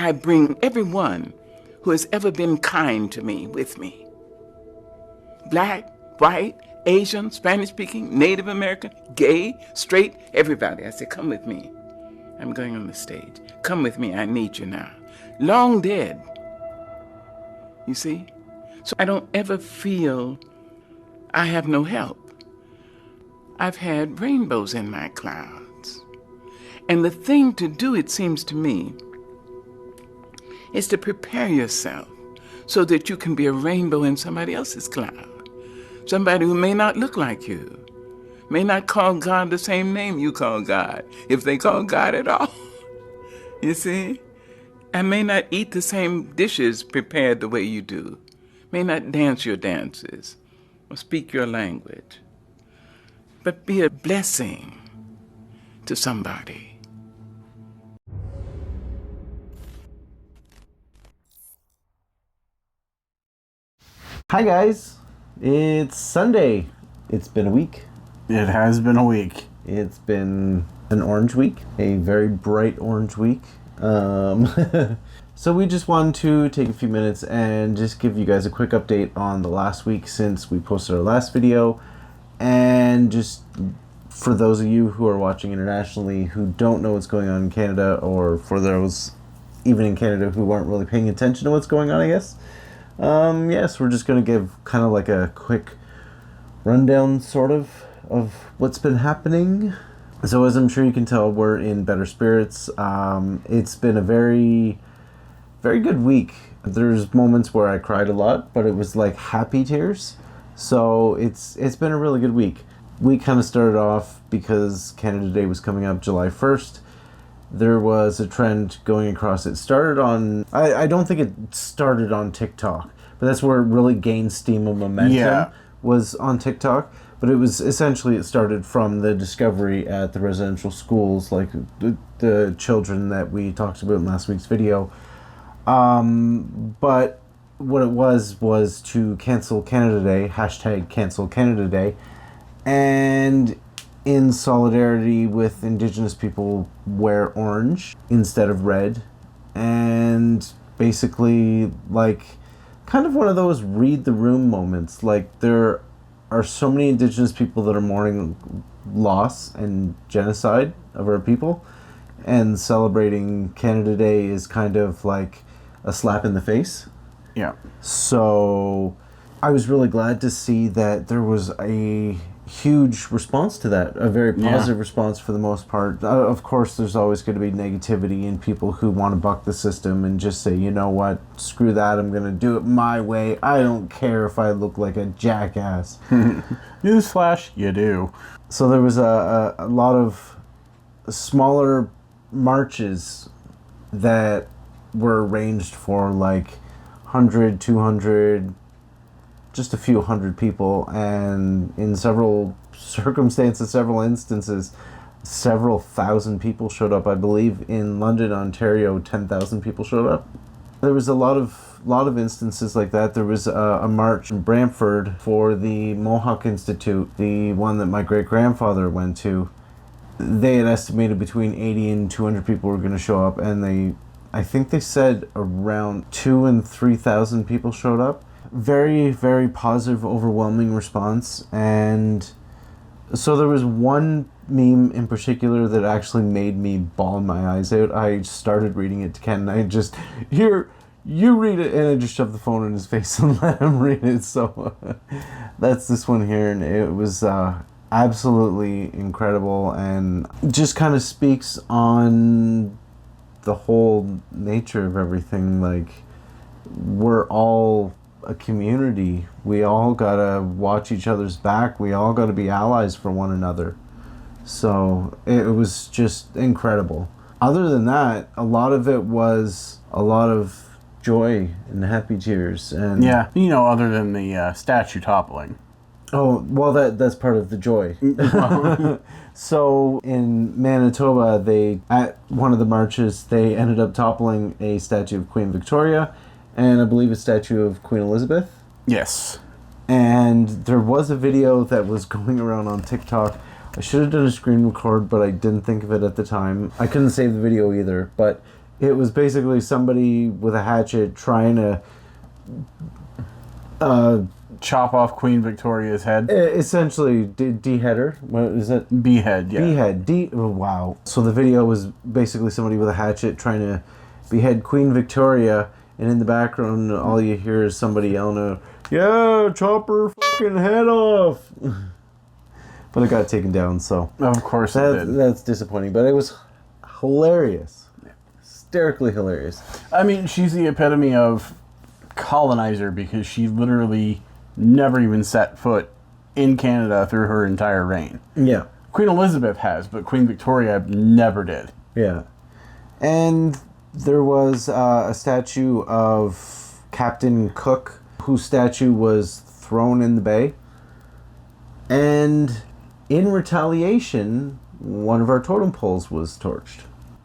I bring everyone who has ever been kind to me with me. Black, white, Asian, Spanish-speaking, Native American, gay, straight, everybody. I say, come with me. I'm going on the stage. Come with me, I need you now. Long dead. You see? So I don't ever feel I have no help. I've had rainbows in my clouds. And the thing to do, it seems to me, is to prepare yourself so that you can be a rainbow in somebody else's cloud. Somebody who may not look like you, may not call God the same name you call God, if they call God at all. You see? And may not eat the same dishes prepared the way you do, may not dance your dances or speak your language, but be a blessing to somebody. Hi guys, it's Sunday. It's been a week. It has been a week. It's been an orange week, a very bright orange week. So we just wanted to take a few minutes and just give you guys a quick update on the last week since we posted our last video. And just for those of you who are watching internationally who don't know what's going on in Canada, or for those even in Canada who aren't really paying attention to what's going on, I guess. Yes, we're just going to give kind of like a quick rundown sort of what's been happening. So as I'm sure you can tell, we're in better spirits. It's been a very, very good week. There's moments where I cried a lot, but it was like happy tears. So it's been a really good week. We kind of started off because Canada Day was coming up July 1st. There was a trend going across. It started on, I don't think it started on TikTok, but that's where it really gained steam and momentum, was on TikTok. But it was essentially, it started from the discovery at the residential schools, like the children that we talked about in last week's video. But what it was to cancel Canada Day, hashtag cancel Canada Day, and in solidarity with indigenous people, wear orange instead of red. And basically, like, kind of one of those read the room moments. Like, there are so many indigenous people that are mourning loss and genocide of our people, and celebrating Canada Day is kind of like a slap in the face. Yeah. So I was really glad to see that there was a huge response to that, a very positive response for the most part. Of course, there's always going to be negativity in people who want to buck the system and just say, you know what, screw that, I'm going to do it my way. I don't care if I look like a jackass. Newsflash, you do. So there was a lot of smaller marches that were arranged for like 100, 200, just a few hundred people, and in several circumstances, several instances, several thousand people showed up. I believe in London, Ontario, 10,000 people showed up. There was a lot of instances like that. There was a march in Brantford for the Mohawk Institute, the one that my great-grandfather went to. They had estimated between 80 and 200 people were going to show up, and I think they said around 2,000 and 3,000 people showed up. Very, very positive, overwhelming response. And so there was one meme in particular that actually made me bawl my eyes out. I started reading it to Ken, and I just, here, you read it, and I just shoved the phone in his face and let him read it. So that's this one here, and it was absolutely incredible, and just kind of speaks on the whole nature of everything. Like, we're all a community. We all gotta watch each other's back. We all gotta be allies for one another. So it was just incredible. Other than that, a lot of it was a lot of joy and happy tears. And yeah, you know, other than the statue toppling. Oh, well, that's part of the joy. So in Manitoba, at one of the marches, they ended up toppling a statue of Queen Victoria, and I believe a statue of Queen Elizabeth. Yes. And there was a video that was going around on TikTok. I should have done a screen record, but I didn't think of it at the time. I couldn't save the video either, but It was basically somebody with a hatchet trying to Chop off Queen Victoria's head. essentially dehead her. What is it? Behead, yeah. Behead. Wow. So the video was basically somebody with a hatchet trying to behead Queen Victoria, and in the background, all you hear is somebody yelling, "Yeah, chop her fucking head off!" But it got taken down, so Of course it did. that's disappointing. But it was hilarious, hysterically hilarious. I mean, she's the epitome of colonizer because she literally never even set foot in Canada through her entire reign. Yeah, Queen Elizabeth has, but Queen Victoria never did. yeah. And there was a statue of Captain Cook, whose statue was thrown in the bay. And in retaliation, one of our totem poles was torched.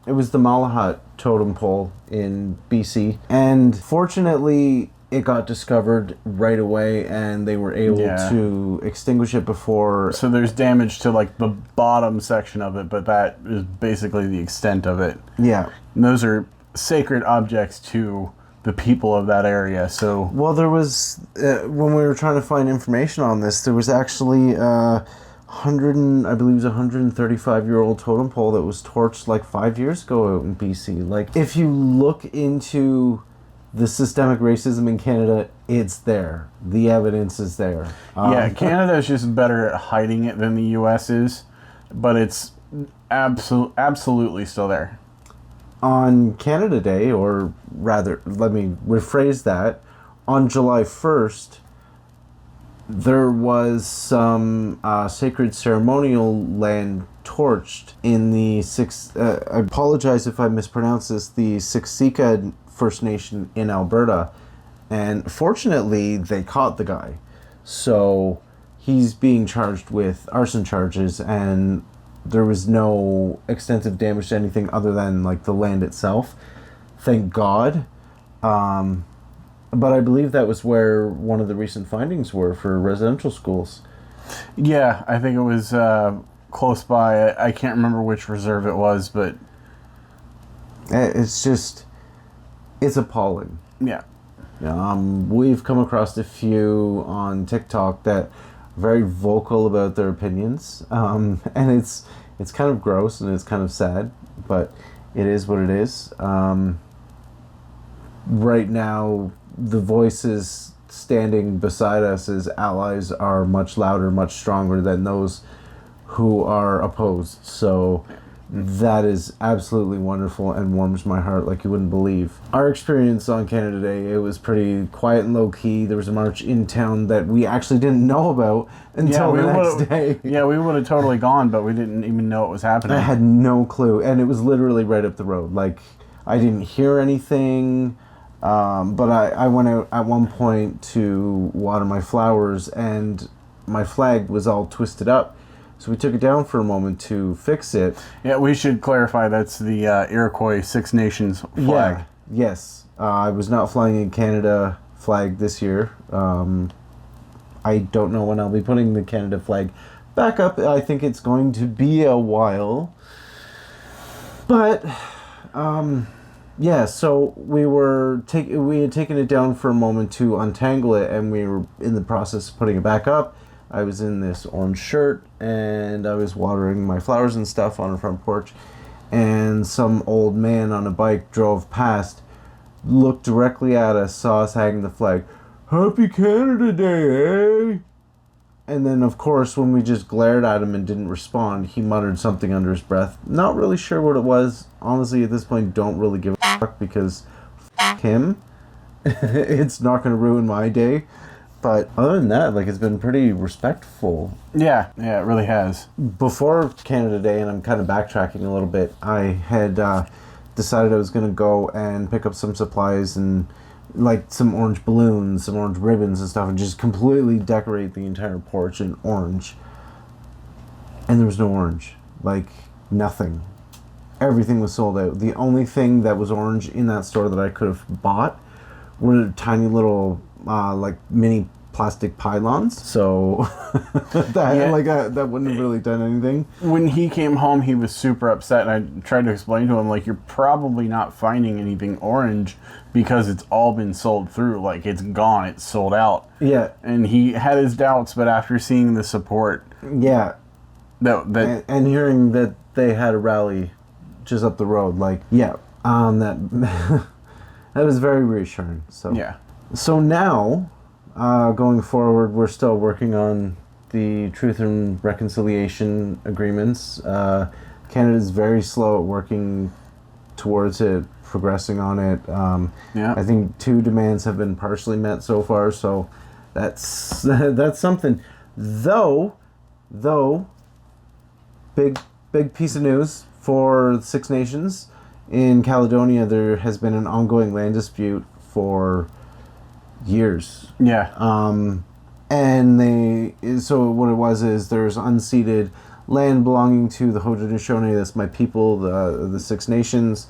It was the Malahat totem pole in BC. And fortunately, it got discovered right away, and they were able to extinguish it before. So there's damage to like the bottom section of it, but that is basically the extent of it. Yeah. And those are sacred objects to the people of that area. So Well, there was, when we were trying to find information on this, there was actually I believe it was a 135-year-old totem pole that was torched like 5 years ago out in BC. Like, if you look into the systemic racism in Canada, it's there. The evidence is there. yeah, Canada is just better at hiding it than the U.S. is, but it's absolutely still there. On Canada Day, or rather, let me rephrase that, on July 1st, there was some sacred ceremonial land torched in the I apologize if I mispronounce this, the Siksika First Nation in Alberta. And fortunately, they caught the guy. So he's being charged with arson charges, and there was no extensive damage to anything other than like the land itself. Thank God. But I believe that was where one of the recent findings were for residential schools. Yeah, I think it was close by. I can't remember which reserve it was, but It's just, it's appalling. yeah. We've come across a few on TikTok that are very vocal about their opinions, and it's kind of gross and it's kind of sad, but it is what it is. Right now, the voices standing beside us as allies are much louder, much stronger than those who are opposed. So that is absolutely wonderful and warms my heart like you wouldn't believe. Our experience on Canada Day, it was pretty quiet and low-key. There was a march in town that we actually didn't know about until the next day. Yeah, we would have totally gone, but we didn't even know it was happening. I had no clue, and it was literally right up the road. Like, I didn't hear anything, but I went out at one point to water my flowers, and my flag was all twisted up. So we took it down for a moment to fix it. Yeah, we should clarify that's the Iroquois Six Nations flag. Yeah, yes. I was not flying a Canada flag this year. I don't know when I'll be putting the Canada flag back up. I think it's going to be a while. But, yeah, so we had taken it down for a moment to untangle it, and we were in the process of putting it back up. I was in this orange shirt, and I was watering my flowers and stuff on the front porch, and some old man on a bike drove past, looked directly at us, saw us hanging the flag. "Happy Canada Day, eh?" And then, of course, when we just glared at him and didn't respond, he muttered something under his breath. Not really sure what it was. Honestly, at this point, don't really give a fuck, because fuck him. It's not going to ruin my day. But other than that, like, it's been pretty respectful. Yeah, it really has. Before Canada Day, and I'm kind of backtracking a little bit, I had decided I was going to go and pick up some supplies and, like, some orange balloons, some orange ribbons and stuff, and just completely decorate the entire porch in orange. And there was no orange. Like, nothing. Everything was sold out. The only thing that was orange in that store that I could have bought were tiny little, like, mini plastic pylons. So that wouldn't have really done anything. When he came home, he was super upset, and I tried to explain to him, like, you're probably not finding anything orange because it's all been sold through. Like, it's gone, it's sold out. Yeah. And he had his doubts, but after seeing the support, Yeah. and hearing that they had a rally just up the road, like, yeah, that that was very reassuring. So yeah. So now, going forward, we're still working on the Truth and Reconciliation agreements. Canada's very slow at working towards it, progressing on it. I think 2 demands have been partially met so far, so that's that's something. Though, big piece of news for the Six Nations. In Caledonia, there has been an ongoing land dispute for years. Yeah. So what it was is there's unceded land belonging to the Haudenosaunee. That's my people, the Six Nations.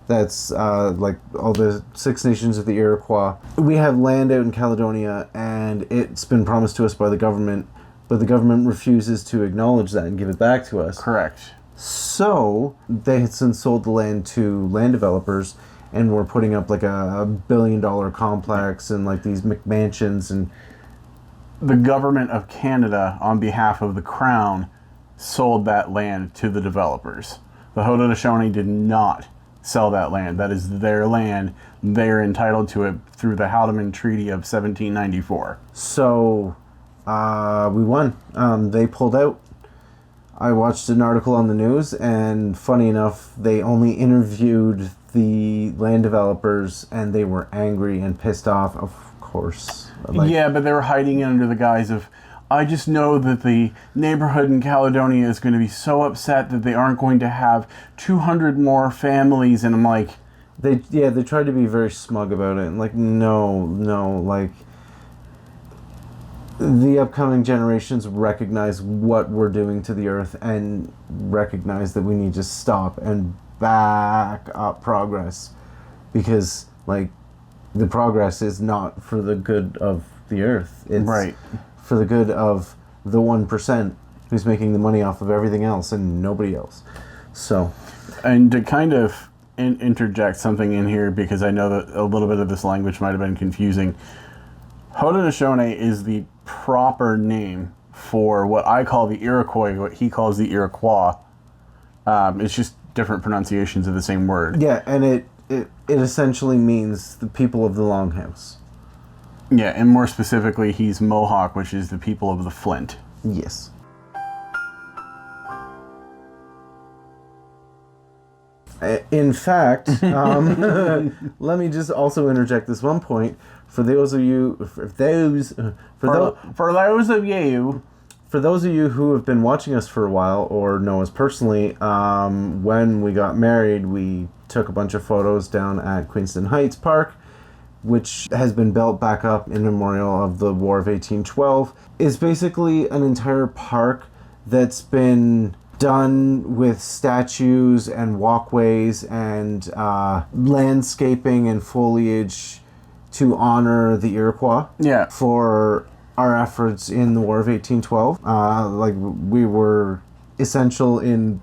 That's like all the Six Nations of the Iroquois. We have land out in Caledonia, and it's been promised to us by the government, but the government refuses to acknowledge that and give it back to us. Correct. So they had since sold the land to land developers, and we're putting up like a $1 billion complex and like these McMansions. And the government of Canada, on behalf of the Crown, sold that land to the developers. The Haudenosaunee did not sell that land. That is their land. They're entitled to it through the Haldimand Treaty of 1794. So we won. They pulled out. I watched an article on the news, and funny enough, they only interviewed the land developers, and they were angry and pissed off, of course. Yeah, but they were hiding it under the guise of, I just know that the neighborhood in Caledonia is going to be so upset that they aren't going to have 200 more families, and I'm like... They tried to be very smug about it, and like, no, like... The upcoming generations recognize what we're doing to the earth and recognize that we need to stop and back up progress, because like the progress is not for the good of the earth. It's right. For the good of the 1% who's making the money off of everything else and nobody else. So, and to kind of interject something in here, because I know that a little bit of this language might have been confusing. Haudenosaunee is the proper name for what I call the Iroquois, what he calls the Iroquois. It's just different pronunciations of the same word. Yeah, and it essentially means the people of the Longhouse. Yeah, and more specifically, he's Mohawk, which is the people of the Flint. Yes. In fact, let me just also interject this one point. For those of you who have been watching us for a while or know us personally, when we got married, we took a bunch of photos down at Queenston Heights Park, which has been built back up in memorial of the War of 1812. It's basically an entire park that's been done with statues and walkways and landscaping and foliage to honor the Iroquois. Yeah. For our efforts in the War of 1812. Like, we were essential in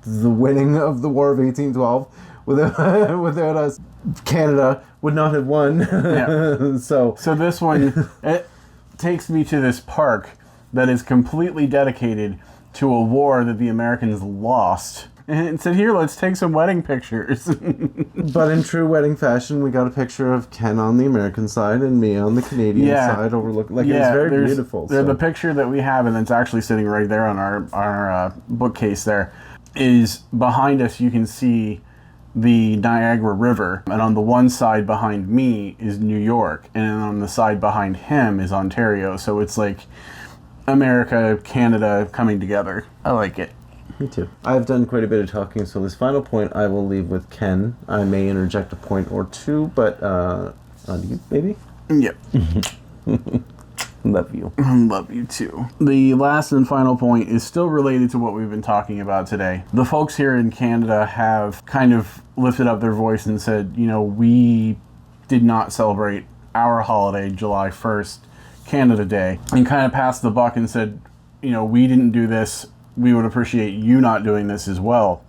the winning of the War of 1812. Without us, Canada would not have won. Yeah. So this one, it takes me to this park that is completely dedicated to a war that the Americans lost. And said, here, let's take some wedding pictures. But in true wedding fashion, we got a picture of Ken on the American side and me on the Canadian side, overlooking. Like, it's very beautiful. So. The picture that we have, and it's actually sitting right there on our bookcase there, is behind us. You can see the Niagara River, and on the one side behind me is New York, and on the side behind him is Ontario. So it's like America, Canada coming together. I like it. Me too. I've done quite a bit of talking, so this final point I will leave with Ken. I may interject a point or two, but on you, baby? Yep. Love you. Love you too. The last and final point is still related to what we've been talking about today. The folks here in Canada have kind of lifted up their voice and said, we did not celebrate our holiday, July 1st. Canada Day and kind of passed the buck and said, we didn't do this. We would appreciate you not doing this as well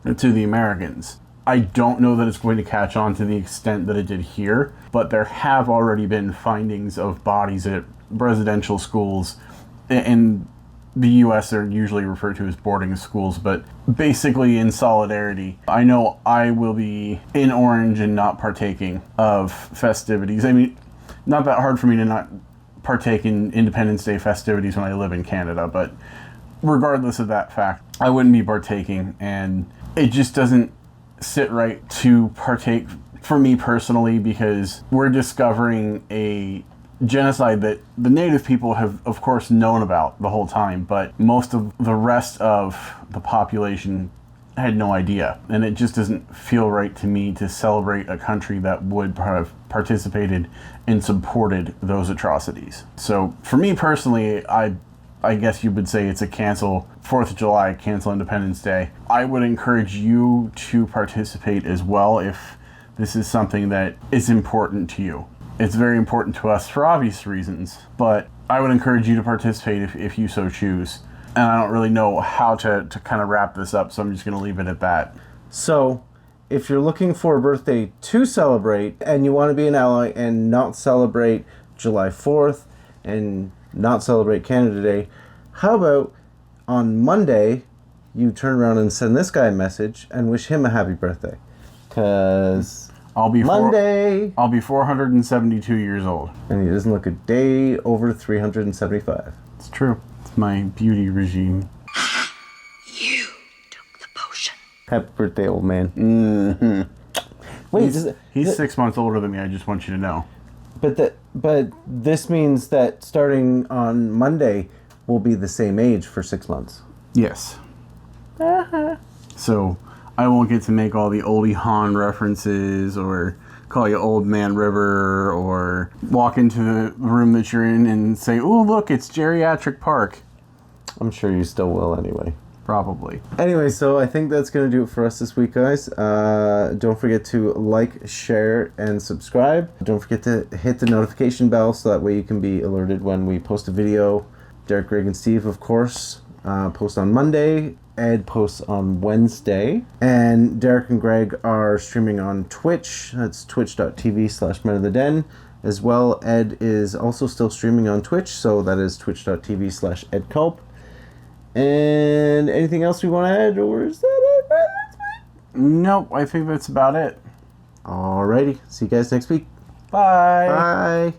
to the Americans. I don't know that it's going to catch on to the extent that it did here, but there have already been findings of bodies at residential schools. In the U.S., they're usually referred to as boarding schools, but basically in solidarity. I know I will be in Orange and not partaking of festivities. I mean, not that hard for me to not partake in Independence Day festivities when I live in Canada, but regardless of that fact, I wouldn't be partaking, and it just doesn't sit right to partake for me personally, because we're discovering a genocide that the native people have, of course, known about the whole time, but most of the rest of the population had no idea. And it just doesn't feel right to me to celebrate a country that would have participated and supported those atrocities. So for me personally, I guess you would say it's a cancel 4th of July, cancel Independence Day. I would encourage you to participate as well if this is something that is important to you. It's very important to us for obvious reasons, but I would encourage you to participate if you so choose. And I don't really know how to kind of wrap this up, so I'm just going to leave it at that. So, if you're looking for a birthday to celebrate and you want to be an ally and not celebrate July 4th and not celebrate Canada Day, how about on Monday you turn around and send this guy a message and wish him a happy birthday? Because I'll be Monday! I'll be 472 years old. And he doesn't look a day over 375. It's true. It's my beauty regime. You took the potion. Happy birthday, old man. Mm-hmm. Wait, he's 6 months older than me, I just want you to know. But this means that starting on Monday, we'll be the same age for 6 months. Yes. So I won't get to make all the oldie Han references or call you Old Man River or walk into the room that you're in and say, "Oh, look, it's Geriatric Park." I'm sure you still will anyway. Probably. Anyway, so I think that's going to do it for us this week, guys. Don't forget to like, share, and subscribe. Don't forget to hit the notification bell so that way you can be alerted when we post a video. Derek, Greg, and Steve, of course, post on Monday. Ed posts on Wednesday. And Derek and Greg are streaming on Twitch. That's twitch.tv/Men of the Den. As well, Ed is also still streaming on Twitch, so that is twitch.tv/EdCulp. And anything else we want to add, or is that it? Nope, I think that's about it. Alrighty. See you guys next week. Bye. Bye.